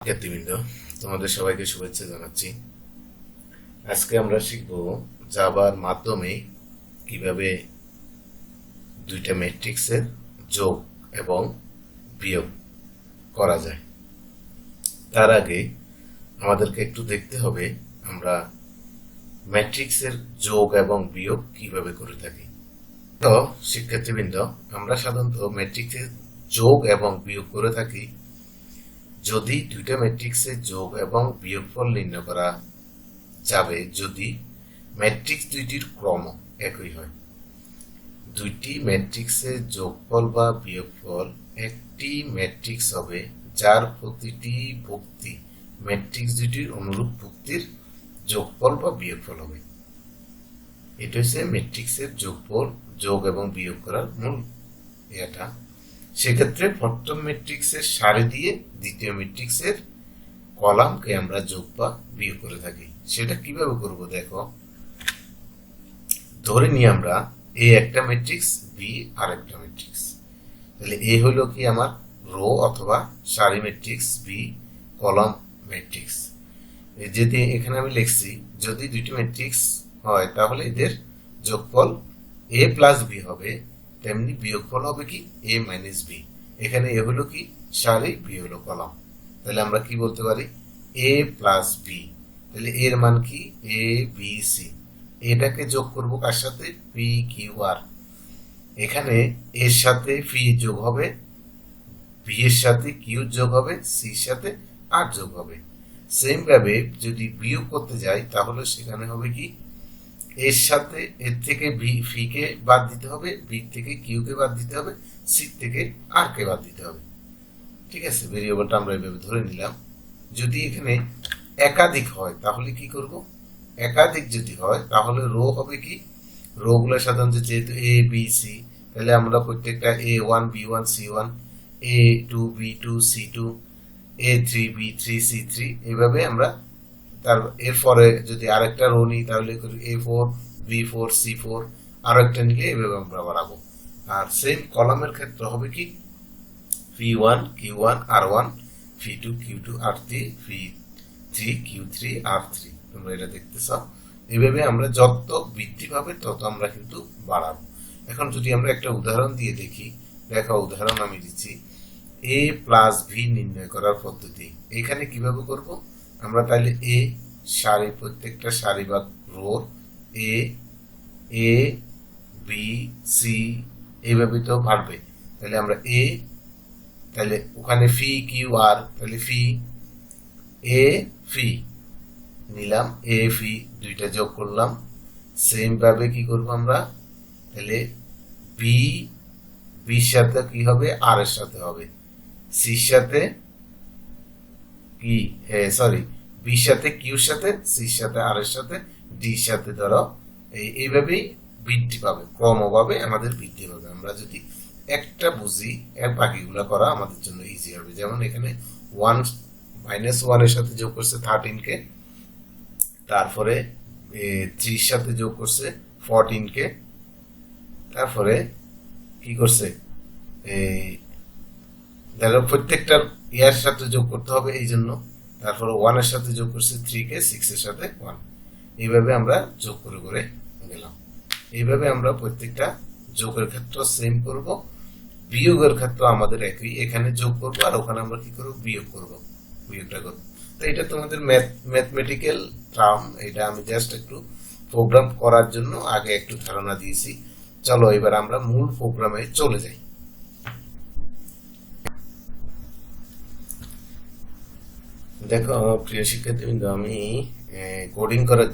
শিক্ষার্থীবৃন্দ, তোমাদের সবাইকে শুভেচ্ছা জানাচ্ছি। আজকে আমরা শিখব জাভার মাধ্যমে কিভাবে দুইটা ম্যাট্রিক্সের যোগ এবং বিয়োগ করা যায়। তার আগে আমাদেরকে একটু দেখতে হবে আমরা ম্যাট্রিক্সের যোগ এবং বিয়োগ কিভাবে করে থাকি। তো শিক্ষার্থীবৃন্দ, আমরা সাধারণত ম্যাট্রিক্সের যোগ এবং বিয়োগ করে থাকি যদি দুইটা ম্যাট্রিক্সের যোগ এবং বিয়োগফল নির্ণয় করা যাবে যদি ম্যাট্রিক্স দুইটির ক্রম একই হয়। দুইটি ম্যাট্রিক্সের যোগফল বা বিয়োগফল একটি ম্যাট্রিক্স হবে যার প্রতিটি ভুক্তি ম্যাট্রিক্স দুইটির অনুরূপ ভুক্তির যোগফল বা বিয়োগফল হবে। এটা হচ্ছে ম্যাট্রিক্সের যোগফল, যোগ এবং বিয়োগ করার মূল এটা। সেক্ষেত্রে প্রথম ম্যাট্রিক্সের সারি দিয়ে দ্বিতীয় ম্যাট্রিক্সের কলামকে আমরা যোগ বা বিয়োগ করে থাকি। সেটা কিভাবে করব দেখো। ধরে নিই আমরা এ একটা ম্যাট্রিক্স, বি আর একটা ম্যাট্রিক্স। তাহলে এ হলো কি আমার রো অথবা সারি ম্যাট্রিক্স, বি কলাম ম্যাট্রিক্স। যদি এখানে আমি লিখছি যদি দুইটি ম্যাট্রিক্স হয় তাহলে এদের যোগফল এ প্লাস বি হবে, তেমনি বিয়োগফল হবে কি এ মাইনাস বি। এখানে এ হলো কি সারি, বি হলো কলাম। তাহলে আমরা কি বলতে পারি এ প্লাস বি। তাহলে এর মান কি এ বি সি। এটাকে যোগ করব কার সাথে পি কিউ আর। এখানে এর সাথে পি যোগ হবে, বি এর সাথে কিউ যোগ হবে, সির সাথে আর যোগ হবে। সেম ভাবে যদি বিয়োগ করতে যাই তাহলে সেখানে হবে কি এর সাথে এর থেকে ফি কে বাদ দিতে হবে, বি থেকে কিউ কে বাদ দিতে হবে, সি থেকে আর কে বাদ দিতে হবে। ঠিক আছে, ভেরিয়েবলটা আমরা এইভাবে ধরে নিলাম। যদি এখানে একাধিক হয় তাহলে কি করব, একাধিক যদি হয় তাহলে রো হবে কি, রো গুলো সাধারণত যেহেতু এ বি সি, তাহলে আমরা প্রত্যেকটা A one B one C one, A two B two C two, A three B three C three, এইভাবে আমরা তার এরপরে যদি আরেকটা রো নিই তাহলে A four B four C four, আরো একটা নিলে এভাবে আমরা বাড়াবো। আর সেম কলামের ক্ষেত্রে হবে কি P one Q one R one, P two Q two R three, P three Q three R three. তোমরা এটা দেখতেছ, এইভাবে আমরা যত বৃদ্ধি পাবে তত আমরা কিন্তু বাড়াবো। এখন যদি আমরা একটা উদাহরণ দিয়ে দেখি, দেখো উদাহরণ আমি দিচ্ছি এ প্লাস ভি নির্ণয় করার পদ্ধতি। এখানে কিভাবে করব আমরা, তাহলে এ সারি, প্রত্যেকটা সারি বা রোর এ এ বি সি এইভাবে তো বাড়বে। তাহলে আমরা এ, তাহলে ওখানে ফি কিউ আর, তাহলে ফি এ ফি নিলাম, এ ফি দুইটা যোগ করলাম। সেম ভাবে কি করব আমরা, তাহলে বি, বির সাথে কি হবে আর এর সাথে হবে, সির সাথে কি সরি বির সাথে কিউর সাথে, সির সাথে আর এর সাথে, ডির সাথে, ধরো এইভাবেই বৃদ্ধি পাবে, ক্রমভাবে আমাদের বৃদ্ধি পাবে। আমরা যদি একটা বুঝি এর বাকিগুলো করা আমাদের জন্য ইজি হবে। যেমন এখানে ওয়ান মাইনাস ওয়ান এর সাথে যোগ করছে 13 কে, তারপরে থ্রির সাথে যোগ করছে 14 কে, তারপরে কি করছে প্রত্যেকটার ইয়ার সাথে যোগ করতে হবে এই জন্য, তারপরে ওয়ান এর সাথে যোগ করছে 3 কে, 6 এর সাথে 1। এইভাবে আমরা যোগ করে করে গেলাম। এইভাবে আমরা প্রত্যেকটা যোগের ক্ষেত্র সেম করব, বিয়োগের ক্ষেত্র আমাদের একই, এখানে যোগ করব আর ওখানে আমরা কি করব বিয়োগ করব, বিয়োগটা করব। তো এটা তোমাদের ম্যাথমেটিক্যাল টার্ম, এটা আমি জাস্ট একটু প্রোগ্রাম করার জন্য আগে একটু ধারণা দিয়েছি। চলো এবার আমরা মূল প্রোগ্রামে চলে যাই। দেখো প্রিয় শিক্ষার্থীবৃন্দ, আমি কোডিং করার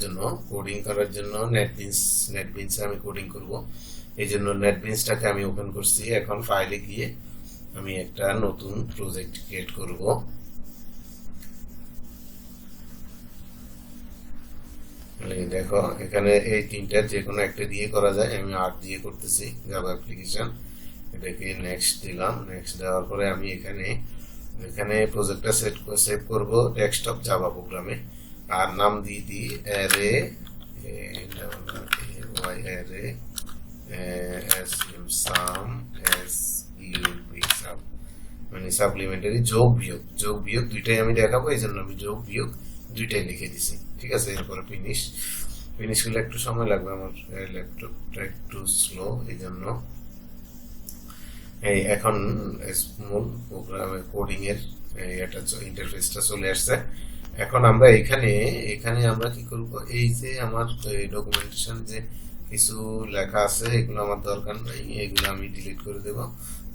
জন্য নেটবিনসে আমি কোডিং করব। এই জন্য নেটবিনসটাকে আমি ওপেন করছি। এখন ফাইলে গিয়ে আমি একটা নতুন প্রজেক্ট ক্রিয়েট করব। দেখো এখানে এই তিনটার যে কোনো একটা দিয়ে করা যায়, আমি 8 দিয়ে করতেছি জাভা অ্যাপ্লিকেশন। এটাকে নেক্সট দিলাম, নেক্সট দেওয়ার পরে আমি এখানে প্রজেক্টটা সেভ করব ডেস্কটপ জাভা প্রোগ্রামে, আর নাম দিয়ে দিই অ্যারে অ্যারে সাম মানে সাপ্লিমেন্টারি যোগ বিয়োগ দুইটাই আমি দেখাবো, এই জন্য আমি যোগ বিয়োগ দুইটাই লিখে দিছি। ঠিক আছে, এরপরে ফিনিশ করলে একটু সময় লাগবে, আমার ল্যাপটপটা একটু স্লো, এই জন্য। এই এখন মূল প্রোগ্রামের কোডিং এর এটা ইন্টারফেসটা চলে আসছে। এখন আমরা এখানে আমরা কি করব, এই যে আমার ডকুমেন্টেশন যে কিছু লেখা আছে এগুলো আমার দরকার নাই, এগুলো আমি ডিলিট করে দেব।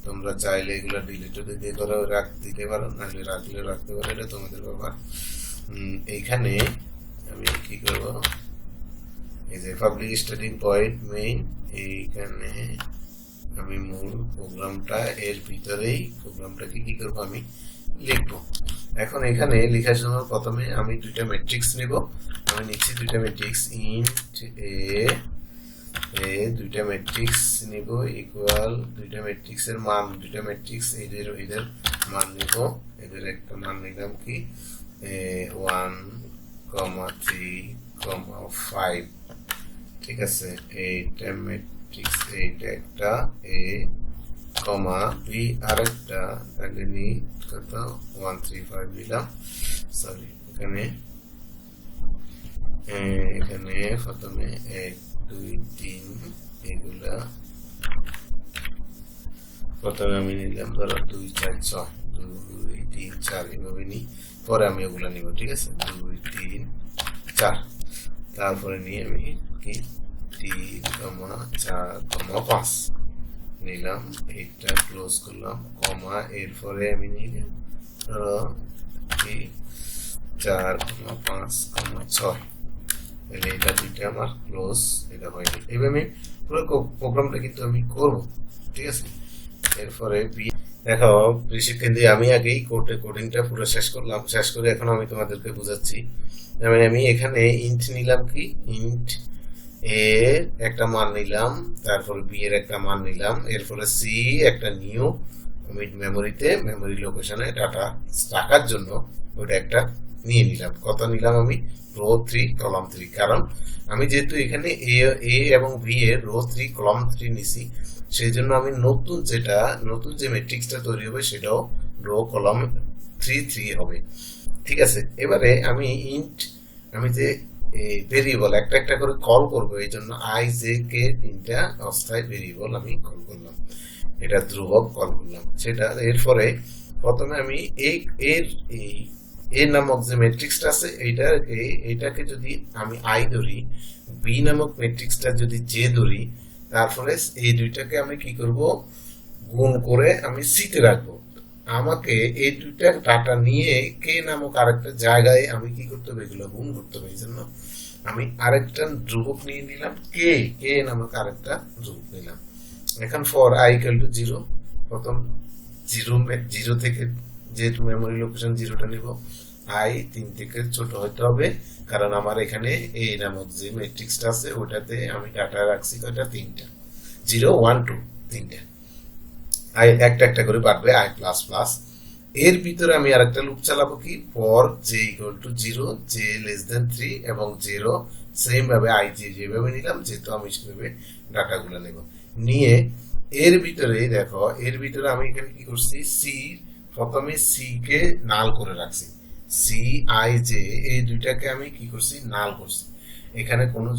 তোমরা চাইলে এগুলো ডিলিট দিয়ে করে দিতে পারো, নাহলে রাখতে পারো, এটা তোমাদের ব্যাপার। এইখানে আমি কি করব, এই যে পাবলিক স্টার্টিং পয়েন্ট মেইন, এইখানে আমি মূল প্রোগ্রামটা এর ভিতরেই প্রোগ্রামটাকে কি করবো আমি লিখবো। এখন এখানে লেখার সময় প্রথমে আমি দুইটা ম্যাট্রিক্স নেব। আমি নিচ্ছি দুইটা ম্যাট্রিক্স, ইন্ট এ দুইটা ম্যাট্রিক্স নিব ইকুয়াল দুইটা ম্যাট্রিক্স এর মান, দুইটা ম্যাট্রিক্স এদের মান নিব। এদের একটা মান নিলাম কি 1,3,5। ঠিক আছে, এইটা ম্যাট্রিক্স, এইটা একটা এ কমা বি আরেকটা, তাহলে নি কত 135 নিলাম। সরি, এখানে প্রথমে 1 2 3 এগুলা প্রথমে আমি নিলাম ধরো 2 4 6 2 3 4 এভাবে নিই, পরে আমি ওগুলা নিব। ঠিক আছে, 2 3 4, তারপরে নিয়ে আমি কি 3,4,5 নিলাম, এটা ক্লোজ করলাম, কমা এরপরে আমি নিলাম 4,5,6, তাহলে এটা দুইটা আমার ক্লোজ, এটা হয়নি। এভাবে আমি পুরো প্রোগ্রামটা কিন্তু আমি করব। ঠিক আছে, এরপরে দেখো কৃষিকেন্দ্রে আমি আগেই কোডিংটা পুরো শেষ করলাম, শেষ করে এখন আমি তোমাদেরকে বুঝাচ্ছি। আমি এখানে ইন্ট নিলাম কি, ইন্ট এ একটা মান নিলাম, তারপরে বি এর একটা মান নিলাম, এরপরে সি একটা নিউ মেমোরি লোকেশনে ডাটা রাখার জন্য ওটা একটা নিয়ে নিলাম। কত নিলাম আমি, রো 3 কলাম 3, কারণ আমি যেহেতু এখানে এ এবং বি এর রো 3 কলাম 3 নিছি, সেই জন্য আমি নতুন যে ম্যাট্রিক্সটা তৈরি হবে সেটাও রো কলাম 3 হবে। ঠিক আছে, এবারে আমি যে ভেরিয়েবল একটা একটা করে কল করবো, এই জন্য আই জে কে তিনটা অস্থায়ী ভেরিয়েবল আমি কল করলাম, এটা ধ্রুবক কল করলাম সেটা। এরপরে প্রথমে আমি এ নামক যে ম্যাট্রিক্সটা আছে এইটাকে যদি আমি আই ধরি, বি নামক ম্যাট্রিক্সটা যদি জে ধরি, তারপরে এই দুইটাকে আমি কি করব, গুণ করে আমি সিতে রাখবো। আমাকে এই দুইটা ডাটা নিয়ে কে নামক আরেকটা জায়গায় আমি কি করতে হবে, এগুলো গুণ করতে হবে। এই জন্য আমি আরেকটা ধ্রুবক নিয়ে নিলাম, কে নামক আরেকটা ধ্রুবক নিলাম। এখন ফর আই ইকুয়াল টু 0, প্রথম 0 থেকে যেহেতু মেমোরি লোকেশন 0টা নিব, আই 3 থেকে ছোট হতে হবে, কারণ আমার এখানে এই নামক যে ম্যাট্রিক্সটা আছে ওটাতে আমি ডাটা রাখছি কয়টা, 3টা, 0 1 2 3টা। আই একটা একটা করে বাড়বে, আই প্লাস প্লাস। এর ভিতরে আমি আরেকটা লুপ চালাবো কি, for J equal to 0, J less than 3 এবং 0, সেম ভাবে আই জে যেভাবে নিলাম, যেহেতু আমি সেভাবে ডাটাগুলো নেব। নিয়ে এর ভিতরে দেখো, এর ভিতরে আমি এখানে কি করছি, প্রথমে সি কে নাল করে রাখছি, সি আই জে এই দুইটাকে আমি কি করছি, নাল করছি। এখানে কোনো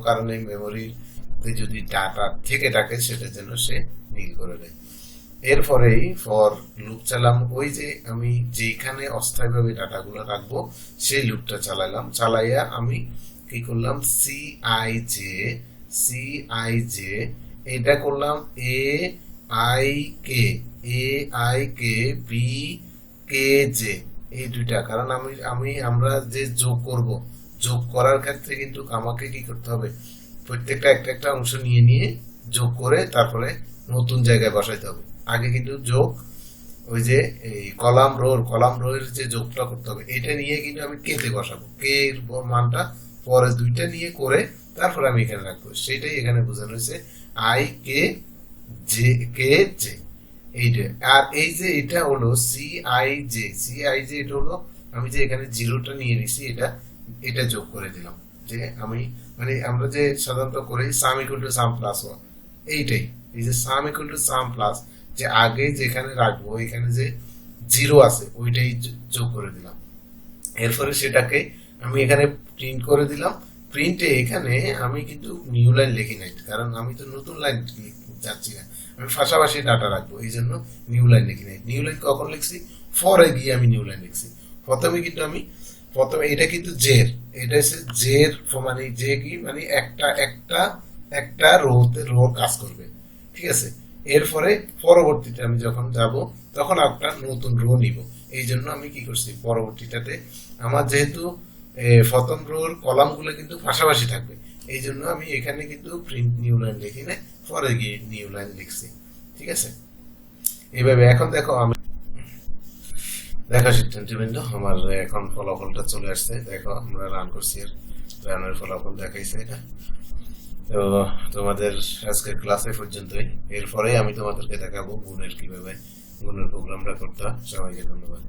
কারণে মেমোরিতে যদি ডাটা থেকে থাকে সেটা যেন সে নীল করে দেয়। এরপরেই ফর লুপ চালাম, ওই যে আমি যেখানে অস্থায়ীভাবে ডাটাগুলো রাখবো সেই লুপটা চালাইয়া আমি কি করলাম, সি আই জে এটা করলাম A I K B K J, এই দুইটা। কারণ আমরা যে যোগ করার ক্ষেত্রে কিন্তু আমাকে কি করতে হবে, প্রত্যেকটা একটা অংশ নিয়ে যোগ করে তারপরে নতুন জায়গায় বসাইতে হবে। আগে কিন্তু যোগ ওই যে এই কলাম রোর যে যোগটা করতে হবে, এটা নিয়ে কিন্তু আমি কেতে বসাবো, কে এর মানটা পরে দুইটা নিয়ে করে তারপরে আমি এখানে রাখবো, সেটাই এখানে বোঝানো হয়েছে আই কে জে এইটা। আর এই যে এটা হলো সি আই জে এটা হলো আমি যে এখানে 0টা নিয়ে নিছি, এটা যোগ করে দিলাম। যে আমি আমরা যে সাধারণত করি সাম ইকুয়াল টু সাম প্লাস 1, এইটাই, এই যে সাম ইকুয়াল টু সাম প্লাস যে আগে যেখানে রাখবো এখানে যে জিরো আছে ওইটাই যোগ করে দিলাম। এরপরে সেটাকে আমি এখানে প্রিন্ট করে দিলাম। প্রিন্টে এখানে আমি কিন্তু নিউ লাইন লিখি নাই, কারণ আমি তো নতুন লাইন যাচ্ছি না, আমি পাশাপাশি ডাটা রাখবো, এই জন্য নিউ লাইন লিখি নাই। নিউ লাইন কখন লিখছি? ফরে গিয়ে আমি নিউ লাইন লিখছি। প্রথমে কিন্তু আমি প্রথমে এটা কিন্তু জের, এটা হচ্ছে জের, মানে জে কি মানে একটা একটা একটা রোর কাজ করবে, ঠিক আছে। এরপরে পরবর্তীতে আমি যখন যাব তখন একটা নতুন রো নিব। এই জন্য আমি কি করছি, পরবর্তীটাতে আমার যেহেতু প্রথম রোর কলামগুলো কিন্তু পাশাপাশি থাকবে, এই জন্য আমি এখানে কিন্তু প্রিন্ট নিউ লাইন লিখি না, পরে গিয়ে নিউ লাইন লিখছি, ঠিক আছে। এইভাবে এখন দেখো আমি দেখো সিদ্ধান্তবৃন্দ, আমার এখন ফলাফলটা চলে আসছে। দেখো আমরা রান করছি, এর রানের ফলাফল দেখাইছে এটা। তো তোমাদের আজকের ক্লাসে পর্যন্তই। এরপরে আমি তোমাদেরকে দেখাবো গুণের কিভাবে গুণের প্রোগ্রামটা করতে হয়। সবাইকে ধন্যবাদ।